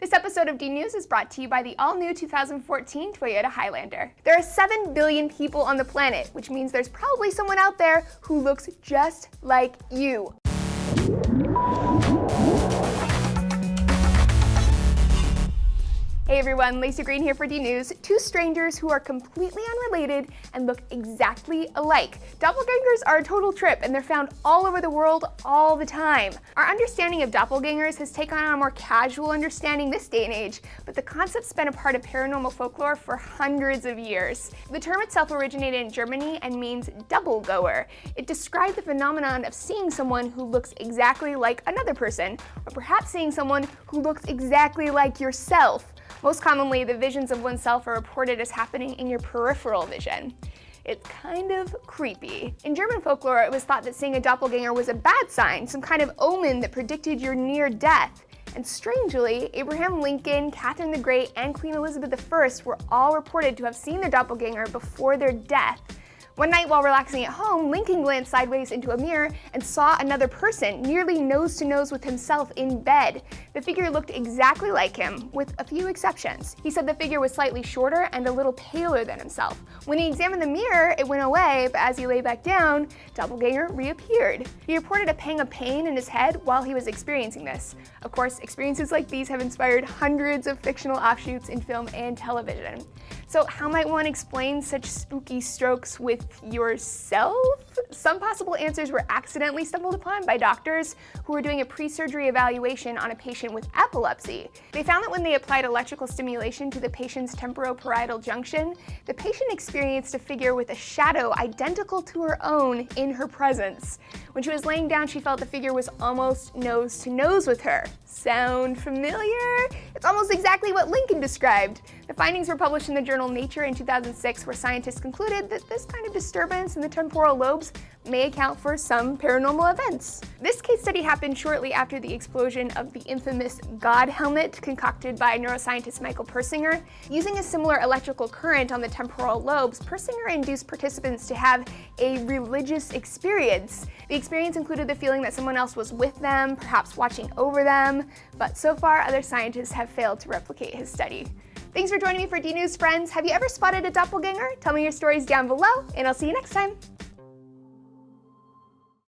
This episode of D-News is brought to you by the all-new 2014 Toyota Highlander. There are 7 billion people on the planet, which means there's probably someone out there who looks just like you. Hey everyone, Laci Green here for D-News. 2 strangers who are completely unrelated and look exactly alike. Doppelgangers are a total trip and they're found all over the world all the time. Our understanding of doppelgangers has taken on a more casual understanding this day and age, but the concept's been a part of paranormal folklore for hundreds of years. The term itself originated in Germany and means double-goer. It described the phenomenon of seeing someone who looks exactly like another person, or perhaps seeing someone who looks exactly like yourself. Most commonly, the visions of oneself are reported as happening in your peripheral vision. It's kind of creepy. In German folklore, it was thought that seeing a doppelganger was a bad sign, some kind of omen that predicted your near death. And strangely, Abraham Lincoln, Catherine the Great, and Queen Elizabeth I were all reported to have seen their doppelganger before their death. One night while relaxing at home, Lincoln glanced sideways into a mirror and saw another person, nearly nose to nose with himself in bed. The figure looked exactly like him, with a few exceptions. He said the figure was slightly shorter and a little paler than himself. When he examined the mirror, it went away, but as he lay back down, Doppelganger reappeared. He reported a pang of pain in his head while he was experiencing this. Of course, experiences like these have inspired hundreds of fictional offshoots in film and television. So how might one explain such spooky strokes with yourself? Some possible answers were accidentally stumbled upon by doctors who were doing a pre-surgery evaluation on a patient with epilepsy. They found that when they applied electrical stimulation to the patient's temporoparietal junction, the patient experienced a figure with a shadow identical to her own in her presence. When she was laying down, she felt the figure was almost nose to nose with her. Sound familiar? It's almost exactly what Lincoln described. The findings were published in the journal Nature in 2006, where scientists concluded that this kind of disturbance in the temporal lobes may account for some paranormal events. This case study happened shortly after the explosion of the infamous God helmet concocted by neuroscientist Michael Persinger. Using a similar electrical current on the temporal lobes, Persinger induced participants to have a religious experience. The experience included the feeling that someone else was with them, perhaps watching over them, but so far other scientists have failed to replicate his study. Thanks for joining me for D-News, friends. Have you ever spotted a doppelganger? Tell me your stories down below, and I'll see you next time.